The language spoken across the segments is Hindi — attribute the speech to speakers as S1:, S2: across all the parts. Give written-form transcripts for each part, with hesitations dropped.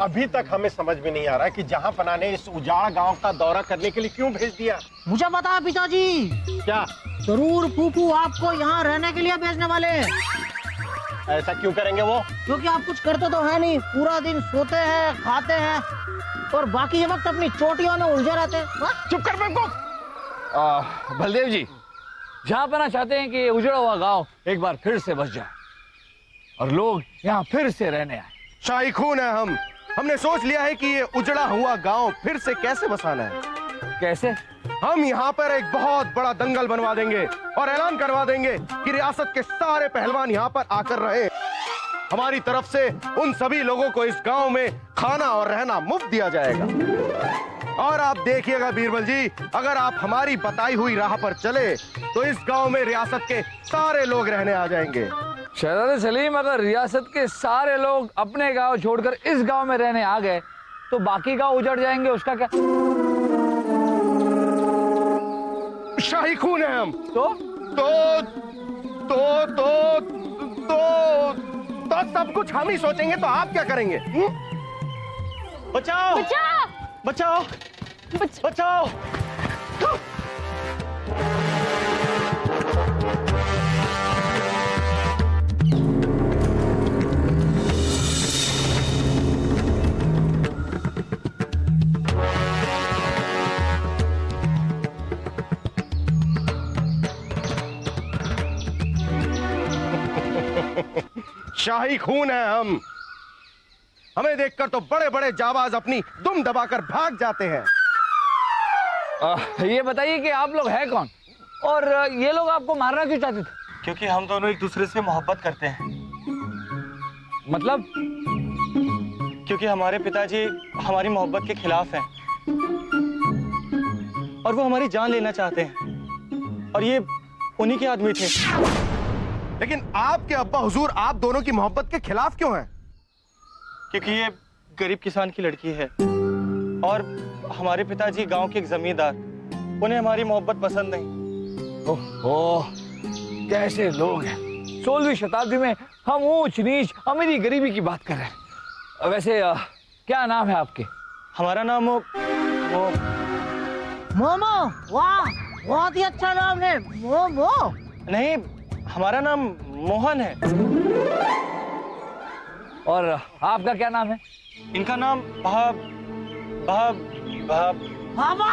S1: अभी तक हमें समझ में नहीं आ रहा कि जहां पना ने इस उजाड़ गांव का दौरा करने के लिए क्यों भेज दिया।
S2: मुझे पता है पिताजी।
S1: क्या?
S2: जरूर फूफू आपको यहाँ रहने के लिए भेजने वाले हैं।
S1: ऐसा क्यों करेंगे वो?
S2: क्योंकि आप कुछ करते तो है नहीं, पूरा दिन सोते हैं, खाते हैं और बाकी ये वक्त अपनी चोटियों में उलझे रहते हैं।
S1: चुप कर बेवकूफ।
S3: बलदेव जी, जहाँ पना चाहते हैं कि ये उजड़ा हुआ गांव एक बार फिर से बस जाए और लोग यहाँ फिर से रहने आए।
S1: शाही खून है हमने सोच लिया है कि ये उजड़ा हुआ गांव फिर से कैसे बसाना है।
S3: कैसे?
S1: हम यहाँ पर एक बहुत बड़ा दंगल बनवा देंगे और ऐलान करवा देंगे कि रियासत के सारे पहलवान यहाँ पर आकर रहे। हमारी तरफ से उन सभी लोगों को इस गांव में खाना और रहना मुफ्त दिया जाएगा। और आप देखिएगा बीरबल जी, अगर आप हमारी बताई हुई राह पर चले तो इस गांव में रियासत के सारे लोग रहने आ जाएंगे।
S3: शहजादे सलीम, अगर रियासत के सारे लोग अपने गांव छोड़कर इस गांव में रहने आ गए तो बाकी गांव उजड़ जाएंगे, उसका क्या?
S1: शाही खून है हम।
S3: तो
S1: सब कुछ हम ही सोचेंगे तो आप क्या करेंगे? बचाओ
S4: बचाओ
S1: बचाओ बचाओ। शाही खून है हम। हमें देखकर तो बड़े बड़े जाबाज अपनी दुम दबाकर भाग जाते हैं।
S3: ये बताइए कि आप लोग हैं कौन और ये लोग आपको मारना क्यों चाहते थे?
S5: क्योंकि हम दोनों एक दूसरे से मोहब्बत करते हैं।
S3: मतलब?
S5: क्योंकि हमारे पिताजी हमारी मोहब्बत के खिलाफ हैं और वो हमारी जान लेना चाहते हैं और ये उन्हीं के आदमी थे।
S1: लेकिन आपके अब्बा हुजूर आप दोनों की मोहब्बत के खिलाफ क्यों हैं?
S5: क्योंकि ये गरीब किसान की लड़की है और हमारे पिताजी गांव के एक जमींदार, उन्हें हमारी मोहब्बत पसंद नहीं।
S3: ओह, कैसे लोग हैं। 16वीं शताब्दी में हम ऊंच नीच अमीरी गरीबी की बात कर रहे हैं। वैसे क्या नाम है आपके?
S5: हमारा नाम
S2: मोमो। वाह, बहुत ही अच्छा नाम है, मोमो।
S5: नहीं, हमारा नाम मोहन है।
S3: और आपका क्या नाम है?
S5: इनका नाम
S2: बाबा।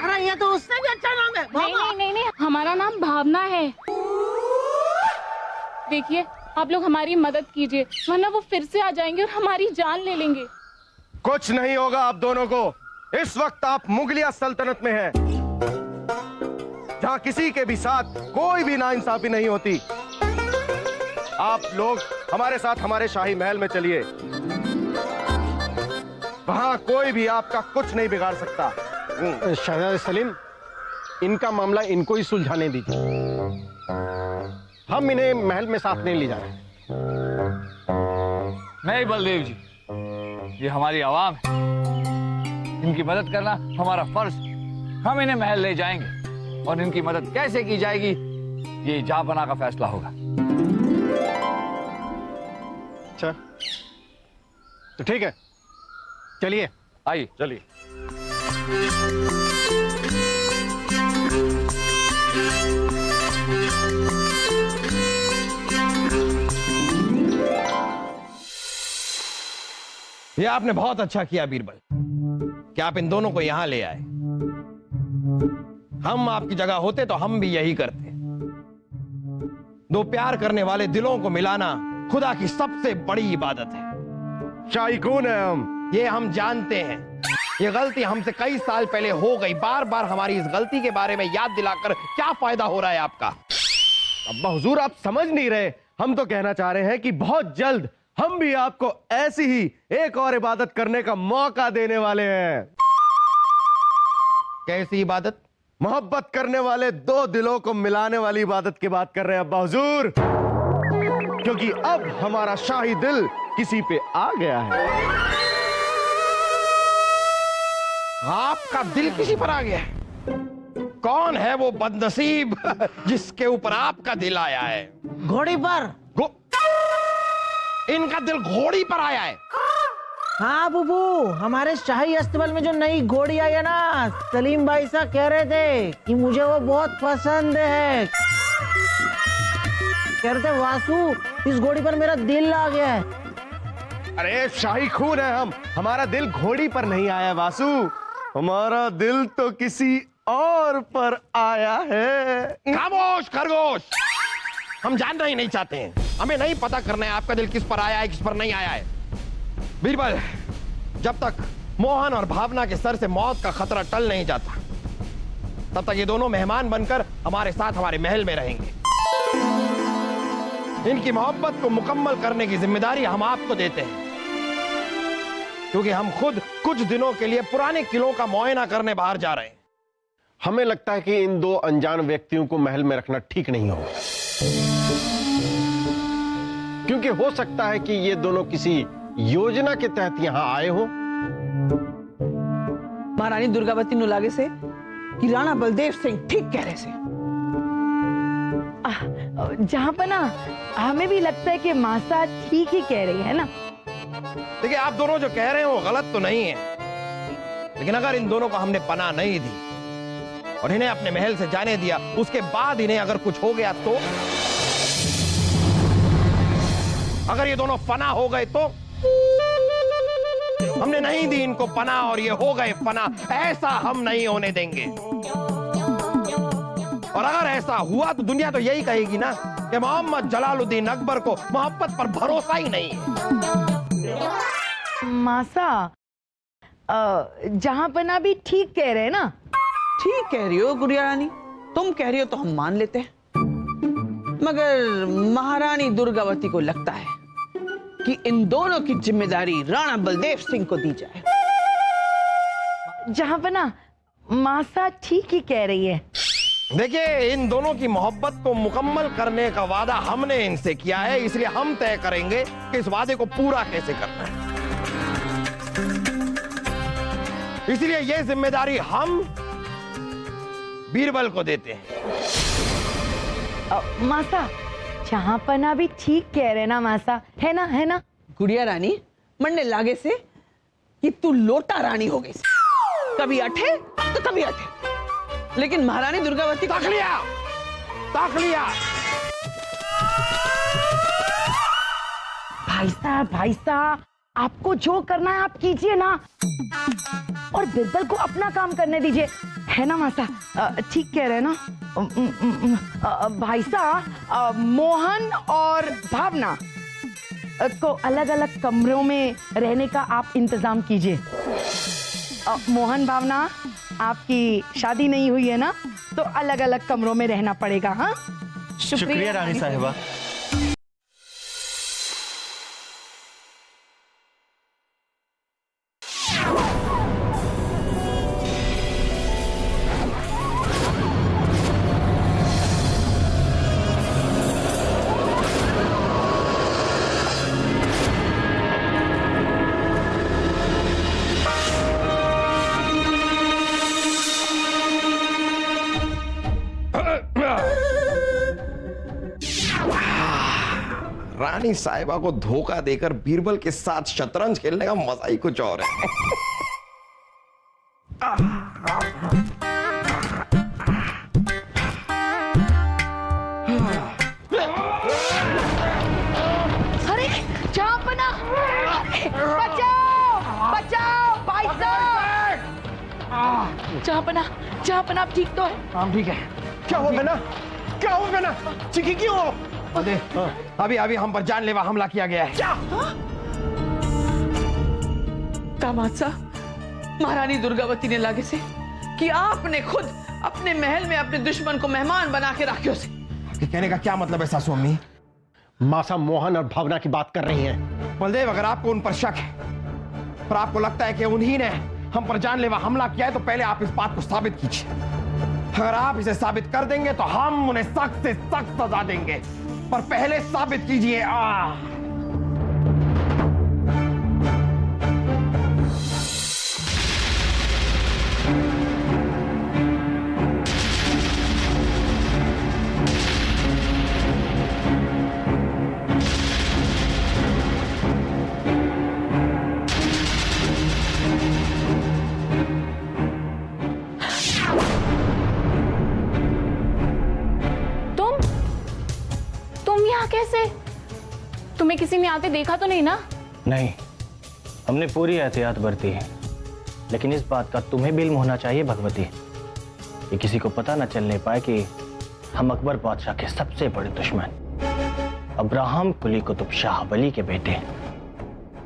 S2: अरे ये तो उससे भी अच्छा नाम है।
S4: नहीं, हमारा नाम भावना है। देखिए, आप लोग हमारी मदद कीजिए वरना वो फिर से आ जाएंगे और हमारी जान ले लेंगे।
S1: कुछ नहीं होगा आप दोनों को। इस वक्त आप मुगलिया सल्तनत में हैं, जहां किसी के भी साथ कोई भी नाइंसाफी नहीं होती। आप लोग हमारे साथ हमारे शाही महल में चलिए, वहां कोई भी आपका कुछ नहीं बिगाड़ सकता। शहजादे सलीम, इनका मामला इनको ही सुलझाने दीजिए। हम इन्हें महल में साथ नहीं ले जा रहे।
S3: नहीं बलदेव जी, ये हमारी आवाम है, इनकी मदद करना हमारा फर्ज। हम इन्हें महल ले जाएंगे और इनकी मदद कैसे की जाएगी ये जहांपनाह का फैसला होगा।
S1: अच्छा तो ठीक है, चलिए।
S3: आइए।
S1: चलिए।
S6: ये आपने बहुत अच्छा किया बीरबल कि आप इन दोनों को यहां ले आए। हम आपकी जगह होते तो हम भी यही करते। दो प्यार करने वाले दिलों को मिलाना खुदा की सबसे बड़ी इबादत है।
S1: शाही खून है हम।
S6: ये हम जानते हैं। ये गलती हमसे कई साल पहले हो गई। बार बार हमारी इस गलती के बारे में याद दिलाकर क्या फायदा हो रहा है आपका?
S1: अब्बा हुजूर, आप समझ नहीं रहे। हम तो कहना चाह रहे हैं कि बहुत जल्द हम भी आपको ऐसी ही एक और इबादत करने का मौका देने वाले हैं।
S6: कैसी इबादत?
S1: मोहब्बत करने वाले दो दिलों को मिलाने वाली इबादत की बात कर रहे हैं अब्बा हुजूर, क्योंकि अब हमारा शाही दिल किसी पे आ गया है।
S6: आपका दिल किसी पर आ गया है? कौन है वो बदनसीब जिसके ऊपर आपका दिल आया है?
S2: घोड़ी पर।
S6: इनका दिल घोड़ी पर आया है?
S2: हाँ बुबू, हमारे शाही अस्तबल में जो नई घोड़ी आई है ना, सलीम भाई साहब कह रहे थे कि मुझे वो बहुत पसंद है। कह रहे थे वासु, इस घोड़ी पर मेरा दिल आ गया है।
S1: अरे शाही खून है हम, हमारा दिल घोड़ी पर नहीं आया वासु, हमारा दिल तो किसी और पर आया है।
S6: खामोश खरगोश, हम जानना ही नहीं चाहते हैं। हमें नहीं पता करना है आपका दिल किस पर आया है, किस पर नहीं आया है। बीरबल, जब तक मोहन और भावना के सर से मौत का खतरा टल नहीं जाता, तब तक ये दोनों मेहमान बनकर हमारे साथ हमारे महल में रहेंगे। इनकी मोहब्बत को मुकम्मल करने की जिम्मेदारी हम आपको देते हैं, क्योंकि हम खुद कुछ दिनों के लिए पुराने किलों का मुआयना करने बाहर जा रहे हैं।
S1: हमें लगता है कि इन दो अनजान व्यक्तियों को महल में रखना ठीक नहीं होगा, क्योंकि हो सकता है कि ये दोनों किसी योजना के तहत यहां आए हो।
S7: महारानी दुर्गावती नु लागे से कि राणा बलदेव सिंह ठीक कह रहे से।
S8: जहां पर ना हमें भी लगता है कि मासा ठीक ही कह रही है ना।
S6: देखिए, आप दोनों जो कह रहे हैं वो गलत तो नहीं है, लेकिन अगर इन दोनों को हमने पनाह नहीं दी और इन्हें अपने महल से जाने दिया, उसके बाद इन्हें अगर कुछ हो गया तो, अगर ये दोनों फना हो गए तो, हमने नहीं दी इनको पनाह और ये हो गए फना, ऐसा हम नहीं होने देंगे। और अगर ऐसा हुआ तो दुनिया तो यही कहेगी ना कि मोहम्मद जलालुद्दीन अकबर को मोहब्बत पर भरोसा ही नहीं है।
S8: मासा जहां पर ना भी ठीक कह रहे हैं ना।
S7: ठीक कह रही हो गुड़िया रानी, तुम कह रही हो तो हम मान लेते हैं, मगर महारानी दुर्गावती को लगता है कि इन दोनों की जिम्मेदारी राणा बलदेव सिंह को दी जाए।
S8: जहां पर ना मासा ठीक ही कह रही है।
S6: देखिए, इन दोनों की मोहब्बत को मुकम्मल करने का वादा हमने इनसे किया है, इसलिए हम तय करेंगे कि इस वादे को पूरा कैसे करना है। इसलिए यह जिम्मेदारी हम बीरबल को देते हैं।
S8: मासा जहां पर ना भी ठीक कह रहे ना मासा, है ना, है ना।
S7: गुड़िया रानी, मरने लागे से कि तू लोटा रानी हो गई, कभी अठे तो कभी अठे, लेकिन महारानी दुर्गावती
S6: ताक लिया, ताक लिया।
S8: भाई साहब आपको जो करना है आप कीजिए ना, और बिरबल को अपना काम करने दीजिए, है ना मासा। ठीक कह रहे हैं ना भाई साहब। मोहन और भावना को अलग अलग कमरों में रहने का आप इंतजाम कीजिए। मोहन भावना, आपकी शादी नहीं हुई है ना, तो अलग अलग कमरों में रहना पड़ेगा। हाँ,
S5: शुक्रिया रानी साहिबा।
S6: रानी साहिबा को धोखा देकर बीरबल के साथ शतरंज खेलने का मजा ही कुछ और है।
S8: अरे चांपना, बचाओ बचाओ भाई साहब। चांपना आप ठीक तो है?
S6: हम ठीक है। क्या हुआ मैना? क्या हुआ मैना? चिकी क्यों हो? अभी हम पर जानलेवा हमला किया गया है। क्या?
S7: दामाद साहब, महारानी दुर्गावती ने लागे से कि आपने खुद अपने महल में अपने दुश्मन को मेहमान बना के रखियो से।
S6: कहने का क्या मतलब है सासू अम्मी?
S1: मासा मोहन और भावना की बात कर रही हैं।
S6: बलदेव, अगर आपको उन पर शक है और आपको लगता है कि उन्हीं ने हम पर जानलेवा हमला किया है, तो पहले आप इस बात को साबित कीजिए। अगर आप इसे साबित कर देंगे तो हम उन्हें सख्त से सख्त सजा देंगे, पर पहले साबित कीजिए।
S4: कैसे? तुम्हें किसी ने आते देखा तो नहीं ना?
S5: नहीं, हमने पूरी एहतियात बरती है, लेकिन इस बात का तुम्हें भी इल्म होना चाहिए भगवती, कि किसी को पता न चलने पाए कि हम अकबर बादशाह के सबसे बड़े दुश्मन अब्राहम कुली कुतुब शाह वली के बेटे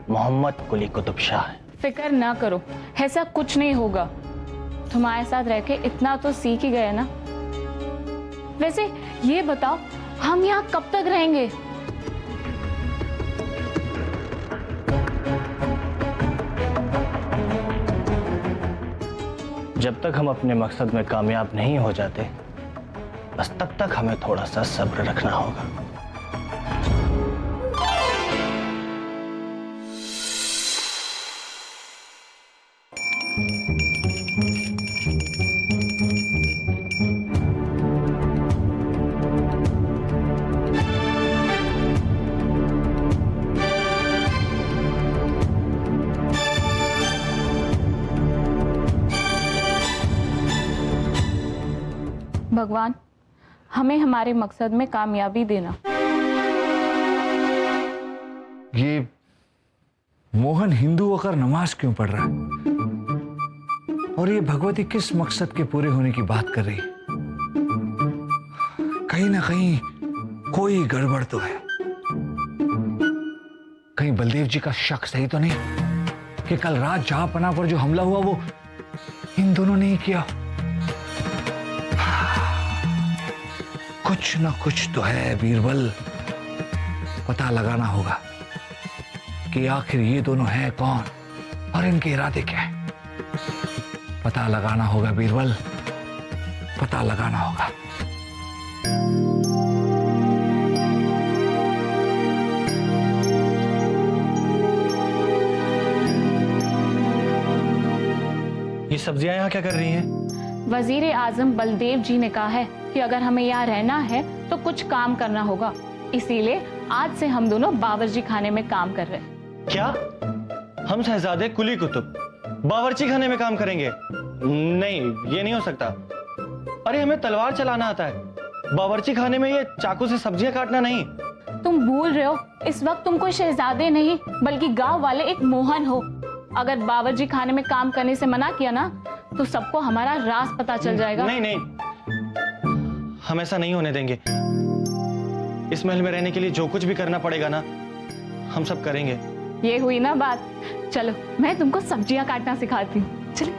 S5: मोहम्मद कुली कुतुब शाह हैं।
S4: फिक्र ना करो, ऐसा कुछ नहीं होगा। तुम्हारे साथ रह के इतना तो सीख ही गए ना। वैसे ये बताओ, हम यहाँ कब तक रहेंगे?
S5: जब तक हम अपने मकसद में कामयाब नहीं हो जाते, बस तब तक हमें थोड़ा सा सब्र रखना होगा।
S4: भगवान, हमें हमारे मकसद में कामयाबी देना।
S3: ये मोहन हिंदू होकर नमाज क्यों पढ़ रहा है? और ये भगवती किस मकसद के पूरे होने की बात कर रही है? कहीं ना कहीं कोई गड़बड़ तो है। कहीं बलदेव जी का शक सही तो नहीं कि कल रात जहांपना पर जो हमला हुआ वो इन दोनों ने ही किया? कुछ ना कुछ तो है बीरबल, पता लगाना होगा कि आखिर ये दोनों हैं कौन और इनके इरादे क्या है। पता लगाना होगा बीरबल, पता लगाना होगा।
S5: ये सब्जियां यहाँ क्या कर रही हैं?
S4: वजीर आजम बलदेव जी ने कहा है कि अगर हमें यहाँ रहना है तो कुछ काम करना होगा, इसीलिए आज से हम दोनों बावर्ची खाने में काम कर रहे हैं।
S5: क्या हम शहजादे कुली कुतुब बावर्ची खाने में काम करेंगे? नहीं, ये नहीं हो सकता। अरे हमें तलवार चलाना आता है, बावर्ची खाने में ये चाकू से सब्जियां काटना नहीं।
S4: तुम भूल रहे हो, इस वक्त तुम कोई शहजादे नहीं बल्कि गांव वाले एक मोहन हो। अगर बावर्ची खाने में काम करने से मना किया ना तो सबको हमारा राज पता चल जाएगा।
S5: नहीं नहीं, हम ऐसा नहीं होने देंगे। इस महल में रहने के लिए जो कुछ भी करना पड़ेगा ना, हम सब करेंगे।
S4: ये हुई ना बात। चलो मैं तुमको सब्जियां काटना सिखाती हूँ। चलो,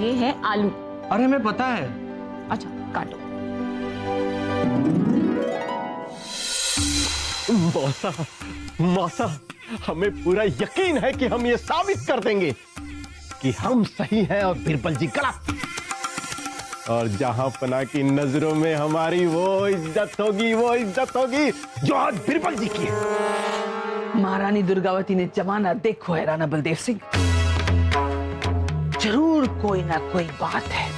S4: ये है आलू।
S5: अरे हमें पता है।
S4: अच्छा काटो।
S6: मौसा, मौसा, हमें पूरा यकीन है कि हम ये साबित कर देंगे कि हम सही हैं और बीरबल जी गलत। और जहांपना की नजरों में हमारी वो इज्जत होगी जो आज बीरबल जी की है।
S7: महारानी दुर्गावती ने जमाना देखो है राणा बलदेव सिंह। जरूर कोई ना कोई बात है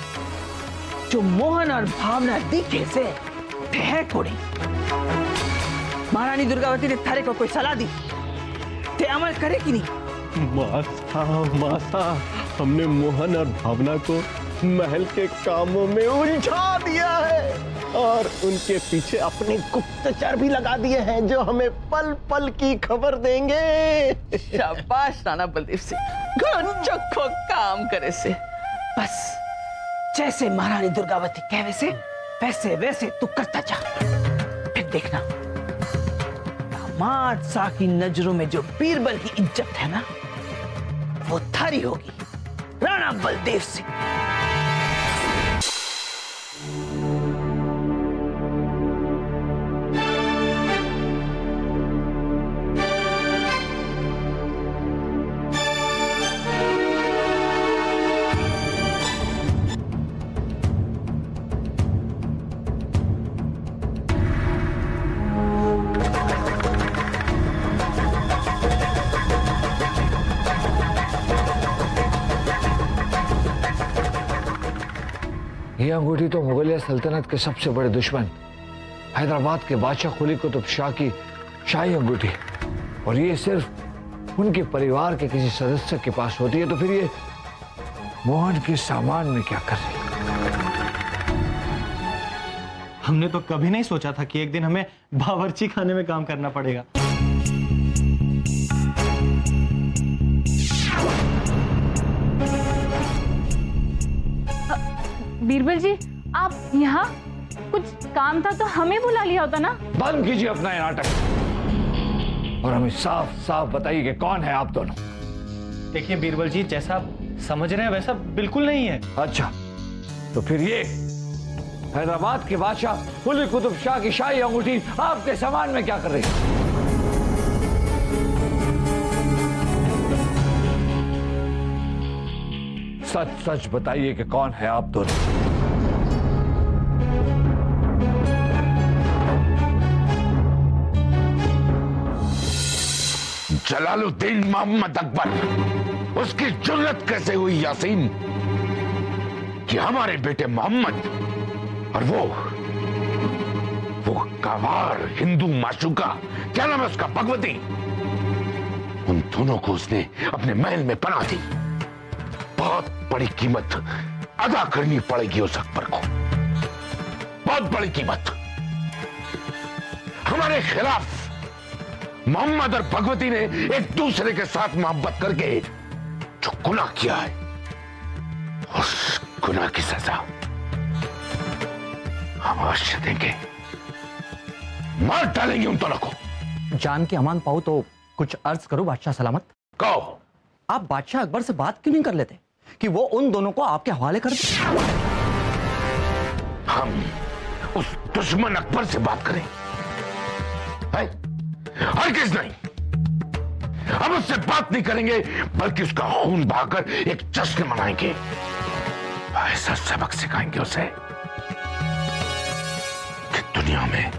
S7: जो मोहन और भावना दिखे से है कोड़ी। महारानी दुर्गावती ने थारे को कोई सलाह दी ते अमल करे कि नहीं?
S6: मासा, हमने मोहन और भावना को महल के कामों में उलझा दिया है और उनके पीछे अपने गुप्तचर भी लगा दिए हैं जो हमें पल पल की खबर देंगे।
S7: शाबाश राणा बलदेव सिंह, चोखो काम करे से। बस जैसे महारानी दुर्गावती कहे से वैसे वैसे तू करता जा। फिर देखना दामाद शाह की नजरों में जो बीरबल की इज्जत है ना, वो थारी होगी राणा बलदेव सिंह।
S3: ये अंगूठी तो मुगलिया सल्तनत के सबसे बड़े दुश्मन हैदराबाद के बादशाह कुली कुतुब शाह की शाही अंगूठी, और ये सिर्फ उनके परिवार के किसी सदस्य के पास होती है, तो फिर ये मोहन के सामान में क्या कर रही?
S5: हमने तो कभी नहीं सोचा था कि एक दिन हमें बावर्ची खाने में काम करना पड़ेगा।
S4: बीरबल जी, आप यहाँ? कुछ काम था तो हमें बुला लिया होता ना।
S3: बंद कीजिए अपना ये नाटक और हमें साफ साफ बताइए कि कौन है आप दोनों।
S5: देखिए बीरबल जी, जैसा आप समझ रहे हैं वैसा बिल्कुल नहीं है।
S3: अच्छा, तो फिर ये हैदराबाद के बादशाह कुली कुतुब शाह की शाही अंगूठी आपके सामान में क्या कर रही है? सच सच बताइए कि कौन है आप दोनों।
S9: जलालुद्दीन मोहम्मद अकबर, उसकी जुर्रत कैसे हुई यासीन कि हमारे बेटे मोहम्मद और वो गवार हिंदू माशूका, क्या नाम है उसका, भगवती, उन दोनों को उसने अपने महल में पनाह दी। बहुत बड़ी कीमत अदा करनी पड़ेगी उस अकबर को, बहुत बड़ी कीमत। हमारे खिलाफ मोहम्मद और भगवती ने एक दूसरे के साथ मोहब्बत करके जो गुनाह किया है, उस गुनाह की सजा हम अवश्य देंगे, मार डालेंगे उन दोनों को।
S10: जान के अमान पाओ तो कुछ अर्ज करो बादशाह सलामत।
S9: कहो।
S10: आप बादशाह अकबर से बात क्यों नहीं कर लेते कि वो उन दोनों को आपके हवाले कर दे?
S9: हम उस दुश्मन अकबर से बात करें? हरगिज़ नहीं। हम उससे बात नहीं करेंगे, बल्कि उसका खून बहाकर एक जश्न मनाएंगे, ऐसा सबक सिखाएंगे उसे कि दुनिया में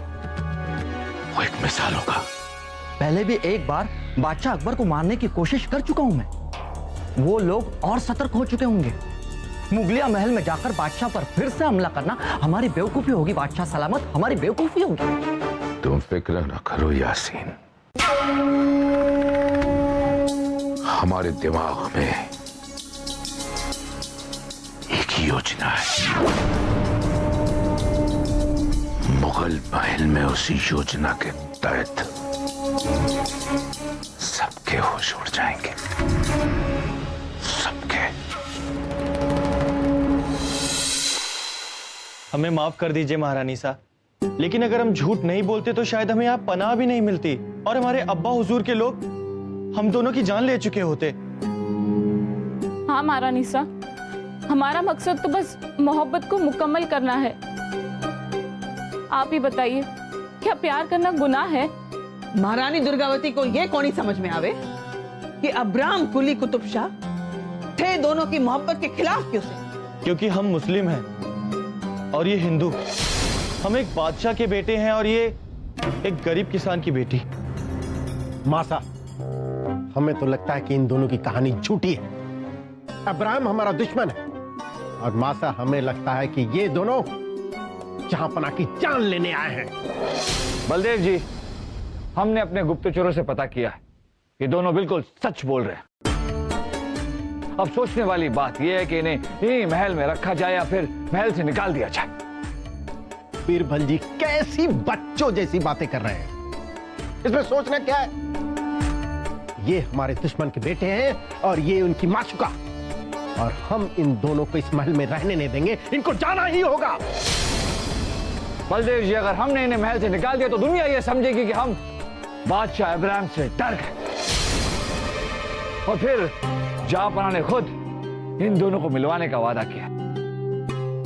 S9: वो एक मिसाल होगा।
S10: पहले भी एक बार बादशाह अकबर को मारने की कोशिश कर चुका हूं मैं। वो लोग और सतर्क हो चुके होंगे। मुगलिया महल में जाकर बादशाह पर फिर से हमला करना हमारी बेवकूफी होगी बादशाह सलामत, हमारी बेवकूफी होगी।
S9: तुम फिक्र न करो यासीन, हमारे दिमाग में एक ही योजना है। मुगल महल में उसी योजना के तहत सबके होश उड़ जाएंगे, सबके।
S5: हमें माफ कर दीजिए महारानी साहब, लेकिन अगर हम झूठ नहीं बोलते तो शायद हमें यहाँ पनाह भी नहीं मिलती और हमारे अब्बा हुजूर के लोग हम दोनों की जान ले चुके होते।
S4: हाँ महारानी सा, हमारा मकसद तो बस मोहब्बत को मुकम्मल करना है। आप ही बताइए, क्या प्यार करना गुनाह है?
S7: महारानी दुर्गावती को यह कौन ही समझ में आवे कि अब्राम कुली कुतुब शाह थे दोनों की मोहब्बत के खिलाफ क्यों से?
S5: क्योंकि हम मुस्लिम हैं और ये हिंदू। हम एक बादशाह के बेटे हैं और ये एक गरीब किसान की बेटी।
S6: मासा, हमें तो लगता है कि इन दोनों की कहानी झूठी है। अब्राहम हमारा दुश्मन है और मासा, हमें लगता है कि ये दोनों जहांपना की जान लेने आए हैं।
S3: बलदेव जी, हमने अपने गुप्तचरों से पता किया है कि दोनों बिल्कुल सच बोल रहे हैं। अब सोचने वाली बात यह है कि इन्हें यही महल में रखा जाए या फिर महल से निकाल दिया जाए।
S6: बीरबल जी कैसी बच्चों जैसी बातें कर रहे हैं, इसमें सोचना क्या है? ये हमारे दुश्मन के बेटे हैं और ये उनकी माशूका, और हम इन दोनों को इस महल में रहने नहीं देंगे, इनको जाना ही होगा।
S3: बलदेव जी, अगर हमने इन्हें महल से निकाल दिया तो दुनिया ये समझेगी कि हम बादशाह इब्राहिम से डर गए, और फिर जहांपनाह ने खुद इन दोनों को मिलवाने का वादा किया।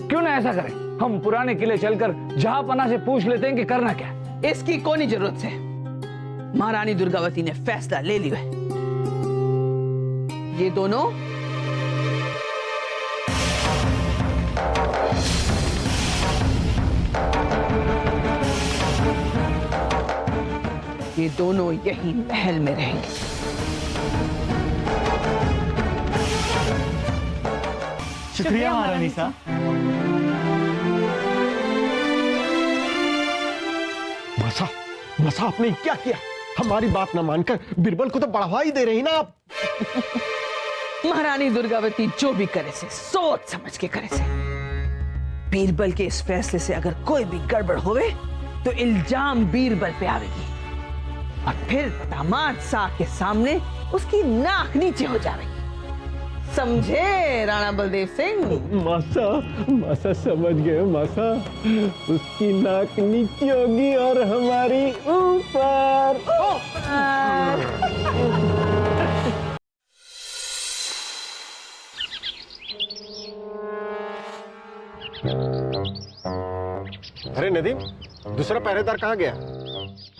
S3: क्यों ना ऐसा करें, हम पुराने किले चलकर जहांपनाह से पूछ लेते हैं कि करना क्या है।
S7: इसकी कोई जरूरत है, महारानी दुर्गावती ने फैसला ले लिया है। ये दोनों यही महल में रहेंगे।
S5: शुक्रिया महारानी साहब।
S6: मासा, मासा, आपने क्या किया? हमारी बात ना मानकर बीरबल को तो बढ़ावा ही दे रही ना आप।
S7: महारानी दुर्गावती जो भी करे से सोच समझ के करे से। बीरबल के इस फैसले से अगर कोई भी गड़बड़ होवे तो इल्जाम बीरबल पे आवेगी और फिर दामाद साहब के सामने उसकी नाक नीचे हो जाएगी। समझे राणा बलदेव सिंह?
S6: मासा मासा समझ गए मासा। उसकी नाक नीचे होगी और हमारी ऊपर।
S11: अरे नदीम, दूसरा पहरेदार कहाँ गया?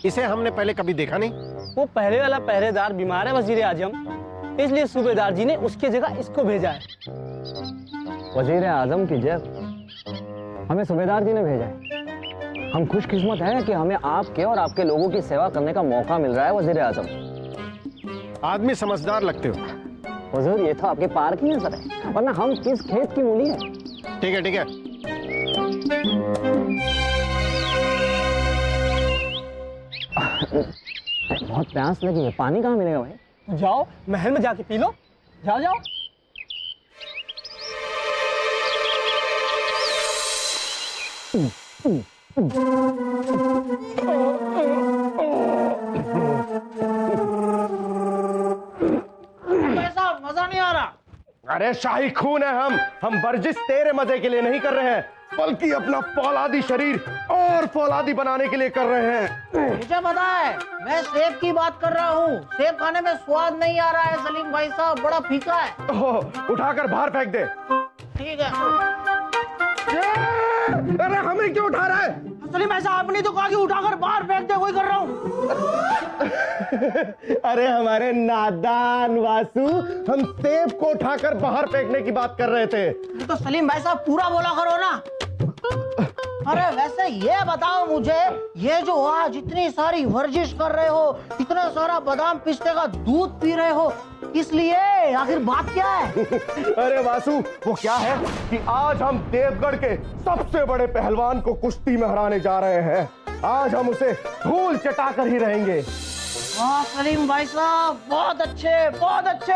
S11: इसे हमने पहले कभी देखा नहीं।
S10: वो पहले वाला पहरेदार बीमार है वजीर आजम, इसलिए सूबेदार जी ने उसकी जगह इसको भेजा है। वजीर आजम की जब हमें सूबेदार जी ने भेजा है। हम खुशकिस्मत हैं कि हमें आपके और आपके लोगों की सेवा करने का मौका मिल रहा है वजीर आजम।
S11: आदमी समझदार लगते हो।
S10: हुजूर, ये तो आपके पार की नजर है, वरना हम किस खेत की मूली है।
S11: ठीक है ठीक है।
S10: बहुत प्यास लगी है, पानी कहाँ मिलेगा भाई? जाओ महल में जाके पी लो, जाओ जाओ।
S2: ऐसा मजा नहीं आ रहा।
S1: अरे शाही खून है हम वर्जिश तेरे मजे के लिए नहीं कर रहे हैं, बल्कि अपना फौलादी शरीर और फौलादी बनाने के लिए कर रहे हैं।
S2: मुझे पता है, मैं सेब की बात कर रहा हूँ। सेब खाने में स्वाद नहीं आ रहा है सलीम भाई साहब, बड़ा फीका है।
S1: ओह, उठाकर बाहर फेंक दे।
S2: ठीक है।
S1: अरे हमें क्यों उठा रहा है?
S2: सलीम भाई साहब, आपने तो कहा कि उठाकर बाहर फेंक दे, वही कर रहा हूँ।
S1: अरे हमारे नादान वासु, हम सेब को उठाकर बाहर फेंकने की बात कर रहे थे।
S2: तो सलीम भाई साहब पूरा बोला करो ना। अरे वैसे ये बताओ मुझे, ये जो आज इतनी सारी वर्जिश कर रहे हो, इतना सारा बादाम पिस्ते का दूध पी रहे हो, किस लिए? आखिर बात क्या है?
S1: अरे वासु, वो क्या है कि आज हम देवगढ़ के सबसे बड़े पहलवान को कुश्ती में हराने जा रहे हैं। आज हम उसे धूल चटाकर ही रहेंगे।
S2: वाह सलीम भाई साहब, बहुत अच्छे बहुत अच्छे।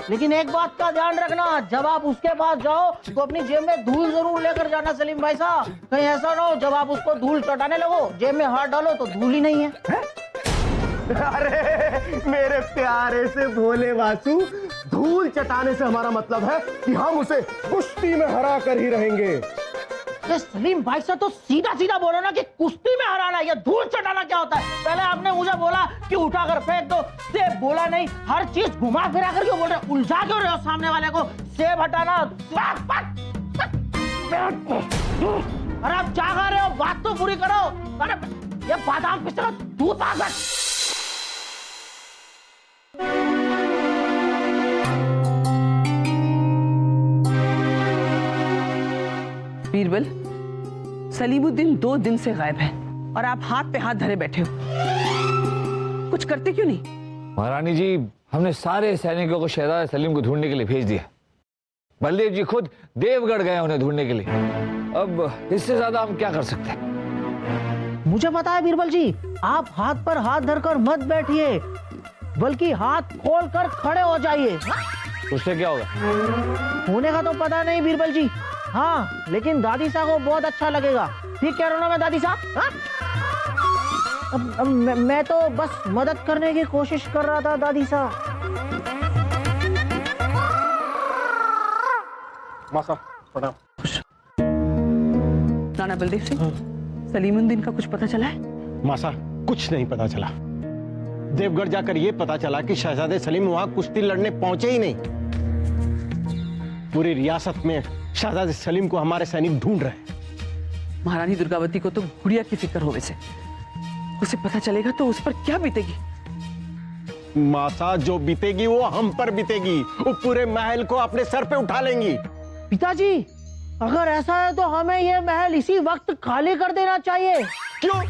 S2: लेकिन एक बात का ध्यान रखना, जब आप उसके पास जाओ तो अपनी जेब में धूल जरूर लेकर जाना सलीम भाई साहब। कहीं ऐसा ना हो जब आप उसको धूल चटाने लगो, जेब में हाथ डालो तो धूल ही नहीं है।
S1: अरे मेरे प्यारे से भोले वासु, धूल चटाने से हमारा मतलब है कि हम उसे कुश्ती में हरा कर ही रहेंगे।
S2: सलीम भाई साहब तो सीधा सीधा बोलो ना कि कुश्ती में हराना या धूल चटाना क्या होता है। पहले आपने मुझे बोला कि उठाकर फेंक दो, सेब बोला नहीं। हर चीज घुमा फिरा कर क्यों बोल रहे हो? उलझा क्यों रहे हो सामने वाले को? सेब हटाना। अरे आप क्या खा रहे हो? बात तो पूरी करो। अरे ये बादाम पिस्ते का दूध आ गया।
S7: बीरबल, सलीमुद्दीन 2 दिन से गायब है और आप हाथ पे हाथ धरे बैठे हो, कुछ करते क्यों नहीं?
S3: महारानी जी, हमने सारे सैनिकों को शहजादे सलीम को ढूंढने के लिए भेज दिया। बलदेव जी खुद देवगढ़ गए उन्हें ढूंढने के लिए। अब इससे ज्यादा हम क्या कर सकते हैं?
S2: मुझे पता है बीरबल जी, आप हाथ पर हाथ धरकर मत बैठिए, बल्कि हाथ खोलकर खड़े हो जाइए।
S3: उससे क्या होगा?
S2: होने का तो पता नहीं बीरबल जी, हाँ लेकिन दादी साहब को बहुत अच्छा लगेगा। ठीक कह रहा हूं ना मैं दादी साहब? अब मैं तो बस मदद करने की कोशिश कर रहा था दादी साहब।
S11: मासा प्रणाम।
S7: राणा बलदेव सिंह, सलीमुद्दीन का कुछ पता चला है?
S11: मासा कुछ नहीं पता चला। देवगढ़ जाकर ये पता चला कि शहजादे सलीम वहां कुश्ती लड़ने पहुंचे ही नहीं। पूरी रियासत में शहजादे सलीम को हमारे सैनिक ढूंढ रहे हैं।
S7: महारानी दुर्गावती को तो गुड़िया की फिक्र हो वैसे, उसे पता चलेगा तो उस पर क्या बीतेगी?
S11: मासा जो बीतेगी वो हम पर बीतेगी। वो पूरे महल को अपने सर पे उठा लेंगी।
S2: पिताजी, अगर ऐसा है तो हमें ये महल इसी वक्त खाली कर देना चाहिए।
S11: क्यों?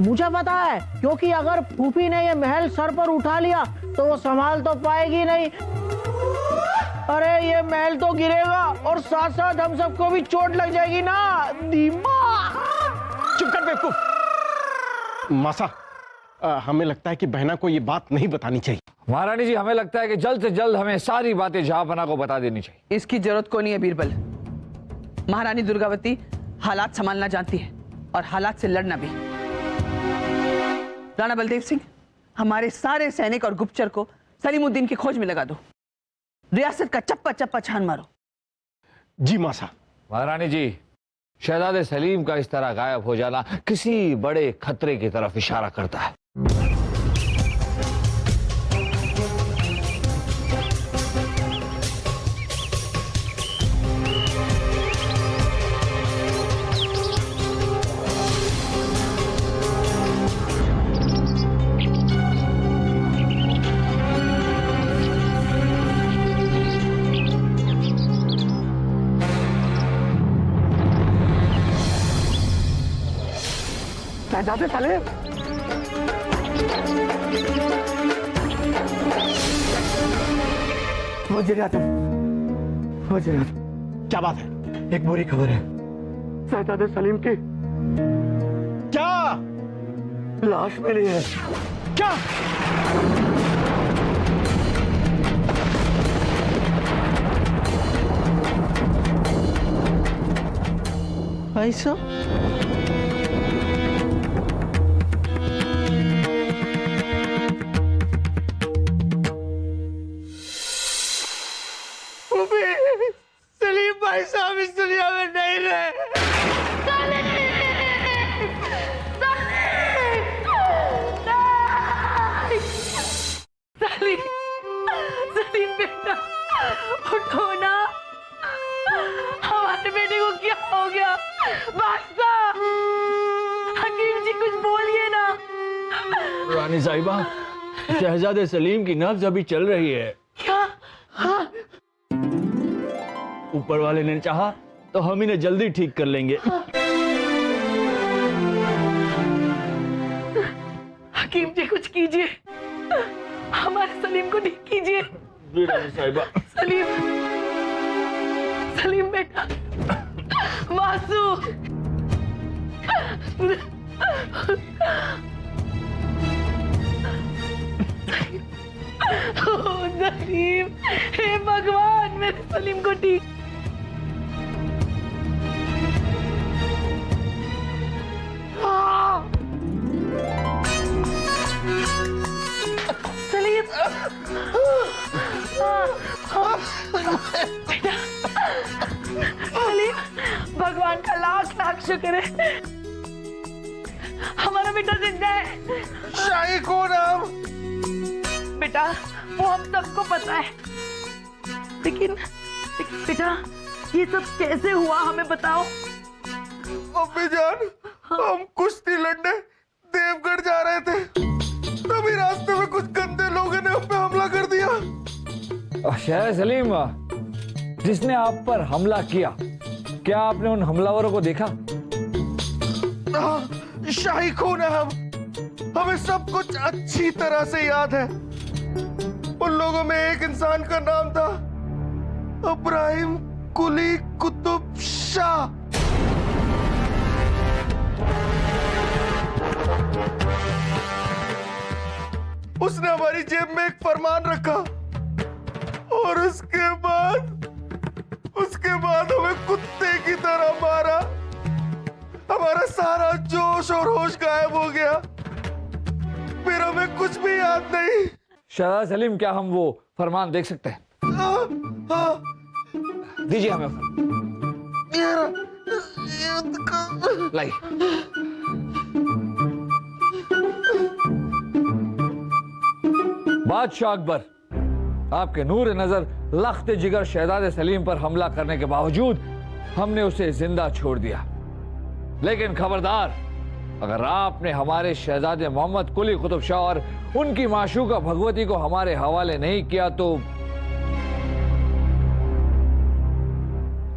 S2: मुझे पता है, क्योंकि अगर फूफी ने ये महल सर पर उठा लिया तो वो संभाल तो पाएगी नहीं। अरे ये महल तो गिरेगा और साथ साथ हम सबको भी चोट लग जाएगी ना। दिमाग
S11: चुप कर बेवकूफ। मासा, हमें लगता है कि बहना को ये बात नहीं बतानी चाहिए।
S3: महारानी जी, हमें लगता है कि जल्द से जल्द हमें सारी बातें जहांपना को बता देनी चाहिए।
S7: इसकी जरूरत को नहीं है बीरबल। महारानी दुर्गावती हालात संभालना जानती है और हालात से लड़ना भी। राणा बलदेव सिंह, हमारे सारे सैनिक और गुप्तचर को सलीमुद्दीन की खोज में लगा दो। रियासत का चप्पा चप्पा छान मारो।
S11: जी मासा।
S3: महारानी जी, शहजादे सलीम का इस तरह गायब हो जाना किसी बड़े खतरे की तरफ इशारा करता है।
S11: शहजादे सलीम, वज़ीर आज़म, क्या बात है? एक बुरी खबर है। शहजादे सलीम की क्या लाश मिली है? क्या?
S2: ऐसा? सलीम भाई साहब इस दुनिया में नहीं रहे।
S8: सलीम बेटा, उठो ना। हमारे बेटे को क्या हो गया? बादशाह, हकीम जी कुछ बोलिए ना।
S5: रानी साहिबा, शहजादे सलीम की नब्ज अभी चल रही है।
S8: क्या? हाँ।
S5: ऊपर वाले ने चाहा तो हम इन्हें जल्दी ठीक कर लेंगे।
S8: हकीम जी कुछ कीजिए, हमारे सलीम को ठीक कीजिए।
S5: रानी साहिबा।
S8: सलीम, सलीम बेटा, मासू। सलीम, हे भगवान, मेरे सलीम को ठीक। सलीम, बेटा, सलीम, भगवान का लाख लाख शुक्र है, हमारा बेटा जिंदा है।
S1: शाही कौन है?
S8: बेटा, वो हम सबको पता है, लेकिन बेटा ये सब कैसे हुआ हमें बताओ।
S1: अम्मी जान, हम कुश्ती लड़ने देवगढ़ जा रहे थे, तभी रास्ते में कुछ गंदे लोगों ने हम पे हमला कर दिया।
S3: शहर सलीम, जिसने आप पर हमला किया, क्या आपने उन हमलावरों को देखा?
S1: शाही खून है हम, हमें सब कुछ अच्छी तरह से याद है। उन लोगों में एक इंसान का नाम था इब्राहिम कुली कुतुब शाह। उसने हमारी जेब में एक फरमान रखा और उसके बाद हमें कुत्ते की तरह मारा। हमारा सारा जोश और होश गायब हो गया, फिर हमें कुछ भी याद नहीं।
S3: शहजादा सलीम, क्या हम वो फरमान देख सकते हैं? दीजिए हमें। लाई। बादशाह अकबर, आपके नूर नजर लख्त जिगर शहजादे सलीम पर हमला करने के बावजूद हमने उसे जिंदा छोड़ दिया। लेकिन खबरदार, अगर आपने हमारे शहजादे मोहम्मद कुली कुतुब शाह और उनकी माशूका भगवती को हमारे हवाले नहीं किया तो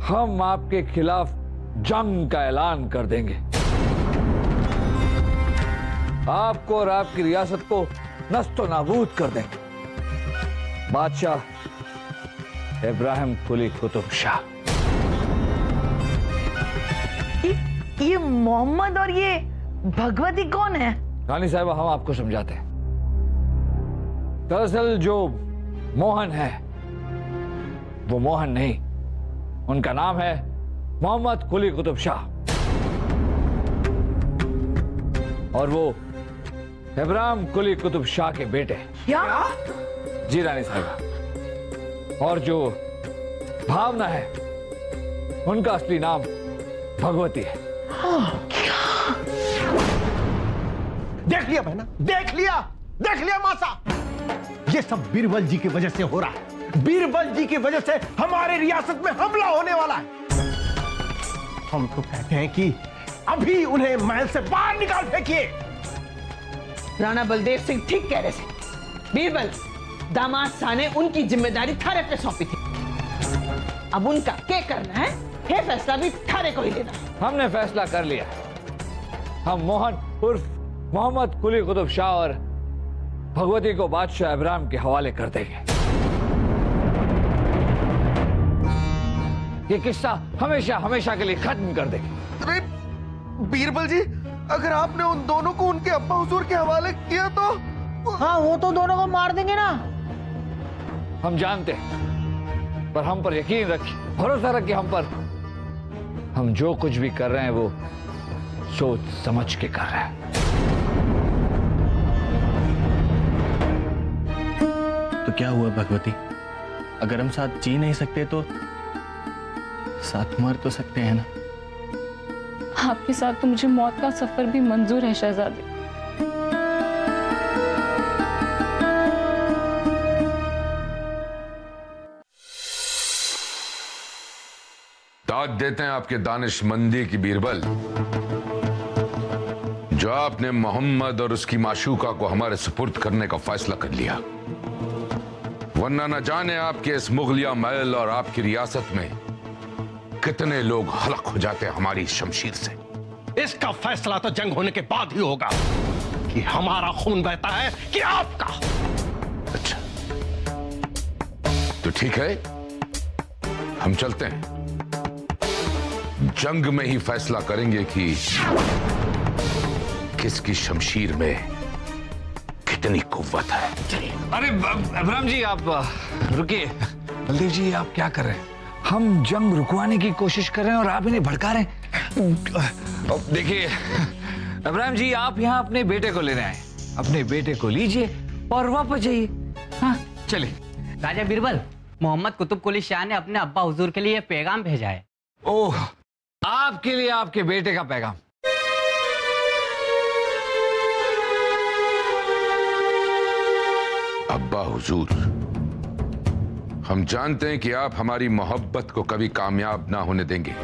S3: हम आपके खिलाफ जंग का ऐलान कर देंगे। आपको और आपकी रियासत को नस्तो नाबूद कर देंगे। बादशाह इब्राहिम कुली कुतुब शाह।
S8: ये मोहम्मद और ये भगवती कौन है?
S3: रानी साहिबा, हम आपको समझाते हैं। दरअसल जो मोहन है वो मोहन नहीं, उनका नाम है मोहम्मद कुली कुतुब शाह और वो इब्राहिम कुली कुतुब शाह के बेटे।
S8: क्या?
S3: जी रानी साहिबा। और जो भावना है उनका असली नाम भगवती है।
S1: देख लिया बहना, देख लिया मासा, ये सब बीरबल जी की वजह से हो रहा है। बीरबल जी की वजह से हमारे रियासत में हमला होने वाला है। हम तो कहते हैं कि अभी उन्हें महल से बाहर निकाल फेंकिए।
S7: राणा बलदेव सिंह ठीक कह रहे थे। बीरबल, दामाद शाह ने उनकी जिम्मेदारी थारे पे सौंपी थी। अब उनका क्या करना है, ये फैसला भी थारे को ही लेना है।
S3: हमने फैसला कर लिया। हम मोहन उर्फ मोहम्मद कुली कुतुब शाह और भगवती को बादशाह इब्राहिम के हवाले कर देंगे। ये किस्सा हमेशा हमेशा के लिए खत्म कर देंगे।
S1: अरे बीरबल जी, अगर आपने उन दोनों को उनके अब्बा हुजूर के हवाले किया तो?
S2: हाँ, वो तो दोनों को मार देंगे ना।
S3: हम जानते हैं, पर हम पर यकीन रखिए, भरोसा रखिए हम पर। हम जो कुछ भी कर रहे हैं वो सोच समझ के कर रहे हैं।
S5: तो क्या हुआ भगवती? अगर हम साथ जी नहीं सकते तो साथ मर तो सकते हैं ना?
S4: आपके साथ तो मुझे मौत का सफर भी मंजूर है शहजादी।
S9: दाद देते हैं आपके दानिशमंदी की बीरबल, जो आपने मोहम्मद और उसकी माशूका को हमारे सुपुर्द करने का फैसला कर लिया। वरना न जाने आपके इस मुगलिया महल और आपकी रियासत में कितने लोग हलक हो जाते हैं हमारी शमशीर से।
S1: इसका फैसला तो जंग होने के बाद ही होगा कि हमारा खून बहता है कि आपका।
S9: अच्छा, तो ठीक है, हम चलते हैं। जंग में ही फैसला करेंगे कि किसकी शमशीर में कितनी कुव्वत है।
S3: अरे इब्राहिम जी, आप रुकिए। बलदेव जी, आप क्या कर रहे हैं? हम जंग रुकवाने की कोशिश कर रहे हैं और आप इन्हें भड़का रहे हैं। देखिए इब्राहिम जी, आप यहाँ अपने बेटे को लेने आए। अपने बेटे को लीजिए और वापस जाइए। हाँ, चलिए।
S12: राजा बीरबल, मोहम्मद कुतुब कुली शाह ने अपने अब्बा हुजूर के लिए पैगाम भेजा है।
S3: ओह, आपके लिए आपके बेटे का पैगाम।
S9: अब्बा हुजूर, हम जानते हैं कि आप हमारी मोहब्बत को कभी कामयाब ना होने देंगे,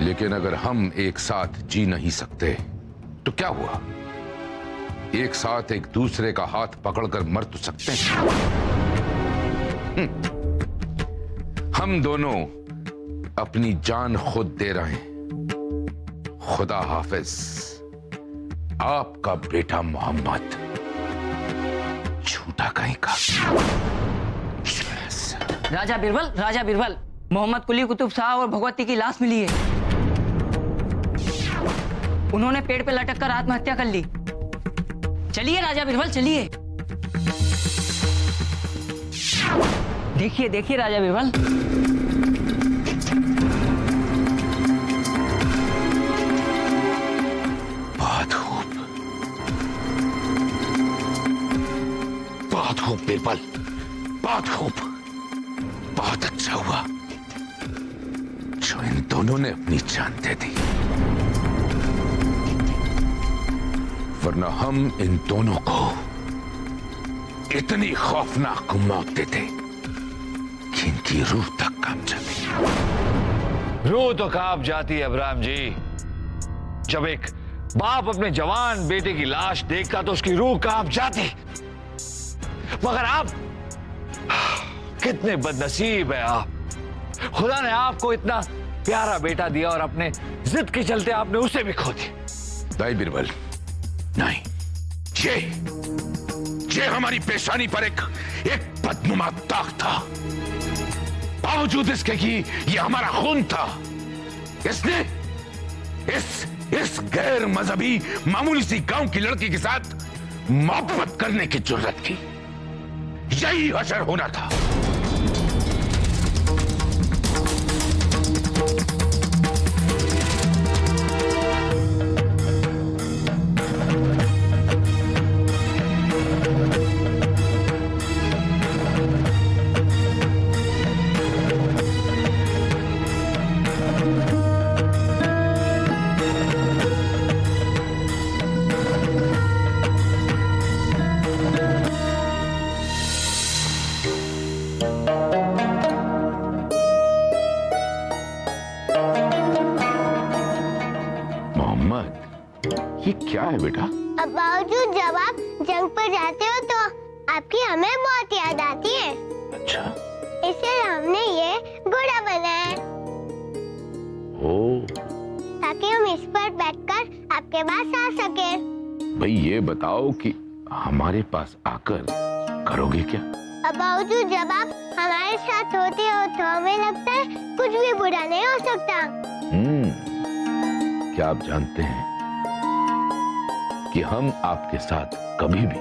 S9: लेकिन अगर हम एक साथ जी नहीं सकते तो क्या हुआ? एक साथ एक दूसरे का हाथ पकड़कर मर तो सकते हैं। हम दोनों अपनी जान खुद दे रहे हैं। खुदा हाफिज, आपका बेटा मोहम्मद। झूठा कहीं का।
S12: राजा बीरबल, मोहम्मद कुली कुतुब शाह और भगवती की लाश मिली है। उन्होंने पेड़ पे लटक कर आत्महत्या कर ली। चलिए राजा बीरबल, चलिए। देखिए देखिए राजा बीरबल।
S9: बहुत खूब, बहुत खूब बीरबल, बहुत खूब। बहुत अच्छा हुआ जो इन दोनों ने अपनी जान दे दी, वरना हम इन दोनों को इतनी खौफनाक मौत देते कि इनकी रूह तक कांप जाती।
S3: रूह तो कांप जाती है इब्राहिम जी। जब एक बाप अपने जवान बेटे की लाश देखता तो उसकी रूह कांप जाती। मगर आप कितने बदनसीब है आप। खुदा ने आपको इतना प्यारा बेटा दिया और अपने जिद के चलते आपने उसे भी खो दिया।
S9: नहीं बीरबल, नहीं। ये हमारी पेशानी पर एक बदनुमा दाग था। बावजूद इसके कि ये हमारा खून था, इसने इस गैर मजहबी मामूली सी गांव की लड़की के साथ मोहब्बत करने की जुर्रत की। यही हशर होना था। ये क्या है बेटा?
S13: अब बावजूद जब आप जंग पर जाते हो तो आपकी हमें बहुत याद आती है।
S9: अच्छा।
S13: इसलिए हमने ये घोड़ा बनाया है
S9: ओ,
S13: ताकि हम इस पर बैठकर आपके पास आ सके।
S9: भाई ये बताओ कि हमारे पास आकर करोगे क्या?
S13: अब बावजूद जब आप हमारे साथ होते हो तो हमें लगता है कुछ भी बुरा नहीं हो सकता।
S9: क्या आप जानते हैं कि हम आपके साथ कभी भी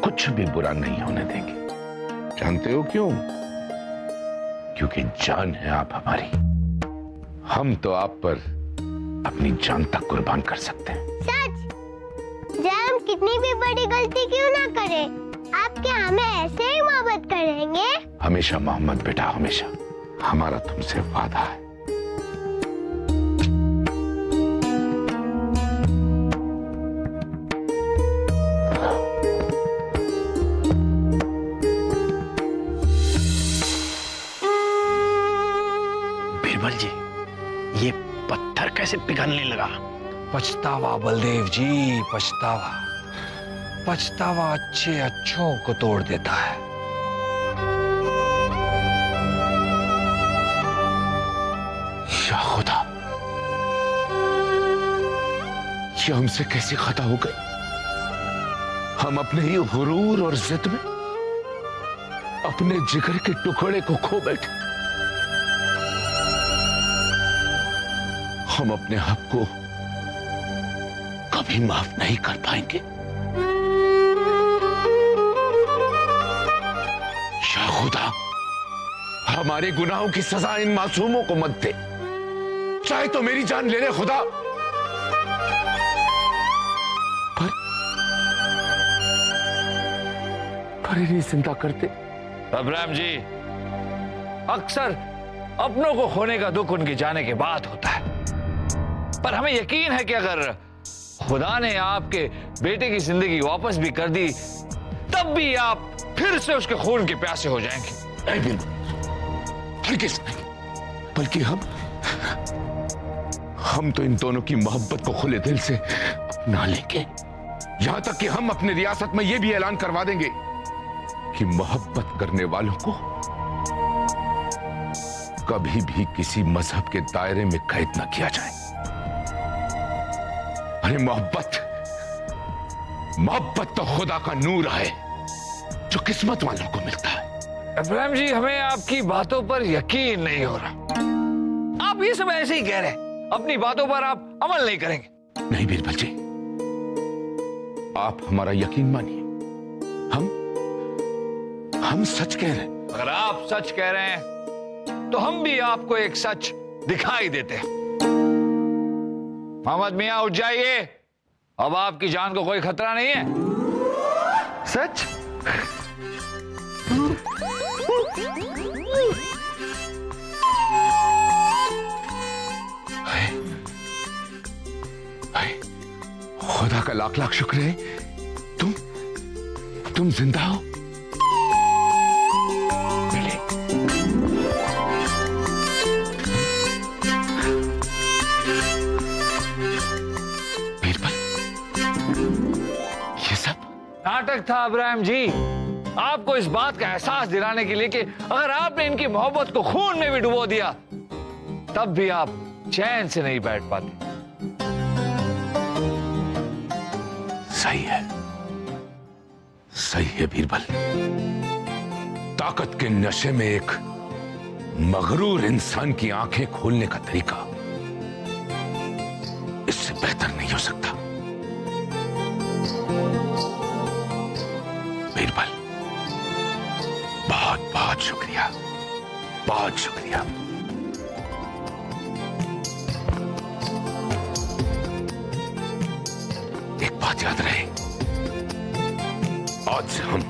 S9: कुछ भी बुरा नहीं होने देंगे? जानते हो क्यों? क्योंकि जान है आप हमारी। हम तो आप पर अपनी जान तक कुर्बान कर सकते हैं।
S13: सच? चाहे हम कितनी भी बड़ी गलती क्यों ना करें, आप क्या हमें ऐसे ही मोहब्बत करेंगे?
S9: हमेशा मोहम्मद बेटा, हमेशा। हमारा तुमसे वादा है।
S5: बीरबल जी, ये पत्थर कैसे पिघलने लगा?
S3: पछतावा बलदेव जी, पछतावा। पछतावा अच्छे अच्छों को तोड़ देता है।
S9: या खुदा, ये हमसे कैसी खता हो गई? हम अपने ही गुरूर और जिद में अपने जिगर के टुकड़े को खो बैठे। हम अपने हक को कभी माफ नहीं कर पाएंगे। या खुदा, हमारे गुनाहों की सजा इन मासूमों को मत दे। चाहे तो मेरी जान ले ले खुदा, पर इन्हें जिंदा करते।
S3: अब्राहम जी, अक्सर अपनों को खोने का दुख उनके जाने के बाद होता है, पर हमें यकीन है कि अगर खुदा ने आपके बेटे की जिंदगी वापस भी कर दी, तब भी आप फिर से उसके खून के प्यासे हो जाएंगे।
S9: नहीं बिल्कुल, हरगिज़ नहीं। बल्कि हम तो इन दोनों की मोहब्बत को खुले दिल से अपना लेंगे। यहां तक कि हम अपनी रियासत में यह भी ऐलान करवा देंगे कि मोहब्बत करने वालों को कभी भी किसी मजहब के दायरे में कैद न किया जाए। अरे मोहब्बत तो खुदा का नूर है जो किस्मत वालों को मिलता है।
S3: अब्राहम जी, हमें आपकी बातों पर यकीन नहीं हो रहा। आप ये सब ऐसे ही कह रहे हैं, अपनी बातों पर आप अमल नहीं करेंगे।
S9: नहीं बीरबल जी, आप हमारा यकीन मानिए। हम सच कह रहे हैं।
S3: अगर आप सच कह रहे हैं तो हम भी आपको एक सच दिखाई देते हैं। मोहम्मद मियां, उठ जाइए। अब आपकी जान को कोई खतरा नहीं है।
S11: सच?
S9: खुदा का लाख लाख शुक्र है, तुम जिंदा हो। बीरबल, ये सब
S3: नाटक था अब्राहम जी, आपको इस बात का एहसास दिलाने के लिए कि अगर आपने इनकी मोहब्बत को खून में भी डुबो दिया, तब भी आप चैन से नहीं बैठ पाते।
S9: सही है बीरबल। ताकत के नशे में एक मगरूर इंसान की आंखें खोलने का तरीका इससे बेहतर नहीं हो सकता। बीरबल, बहुत बहुत शुक्रिया, बहुत शुक्रिया। एक बात याद रहे, आज से हम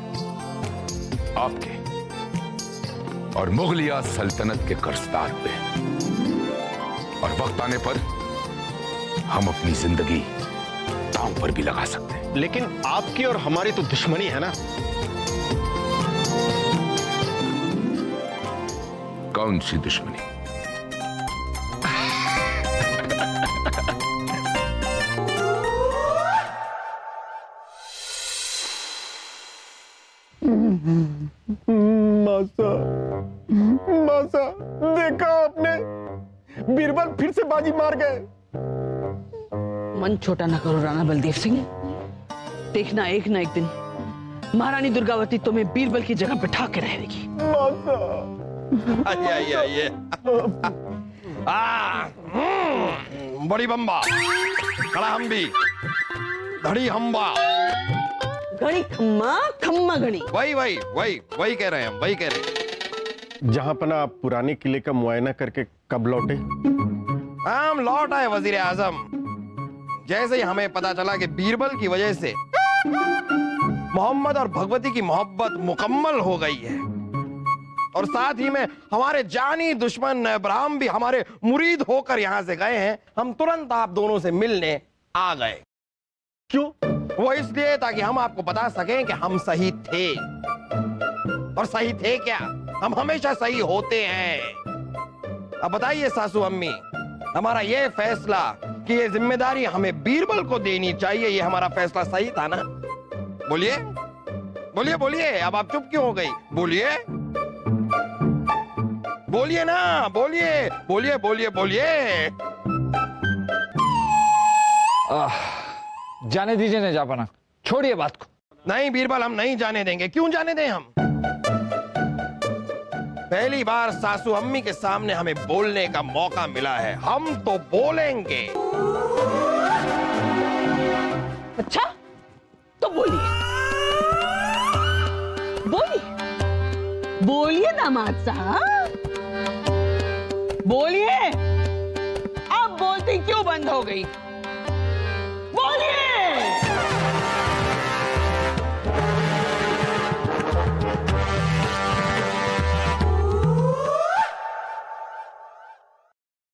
S9: आपके और मुगलिया सल्तनत के कर्जदार हुए, और वक्त आने पर हम अपनी जिंदगी दांव पर भी लगा सकते हैं।
S6: लेकिन आपकी और हमारी तो दुश्मनी है ना।
S9: कौन सी दुश्मनी?
S6: बीरबल फिर से बाजी मार गए।
S7: मन छोटा ना करो राणा बलदेव सिंह, देखना एक ना एक दिन महारानी दुर्गावती तुम्हें बीरबल की जगह बिठा के रहेगी।
S6: आइए बड़ी बम्बा, कड़ा हम्बी, धड़ी हम्बा,
S7: घड़ी खम्मा खम्मा घड़ी।
S6: वही कह रहे हैं हम, वही कह रहे हैं।
S1: जहां पना आप पुराने किले का मुआयना करके कब लौटे?
S6: हम लौट आए वजीर आजम, जैसे ही हमें पता चला कि बीरबल की वजह से मोहम्मद और भगवती की मोहब्बत मुकम्मल हो गई है, और साथ ही में हमारे जानी दुश्मन इब्राहिम भी हमारे मुरीद होकर यहां से गए हैं, हम तुरंत आप दोनों से मिलने आ गए।
S1: क्यों?
S6: वो इसलिए ताकि हम आपको बता सकें कि हम सही थे। और सही थे क्या? हम हमेशा सही होते हैं। अब बताइए सासू अम्मी, हमारा ये फैसला कि ये जिम्मेदारी हमें बीरबल को देनी चाहिए, ये हमारा फैसला सही था ना? बोलिए बोलिए बोलिए, अब आप चुप क्यों हो गई? बोलिए बोलिए ना, बोलिए बोलिए बोलिए बोलिए।
S3: जाने दीजिए ना जापाना, छोड़िए बात को।
S6: नहीं बीरबल, हम नहीं जाने देंगे। क्यों जाने दें हम? पहली बार सासू अम्मी के सामने हमें बोलने का मौका मिला है, हम तो बोलेंगे।
S7: अच्छा तो बोलिए बोलिए बोलिए दामाद साहब, बोलिए। अब बोलती क्यों बंद हो गई?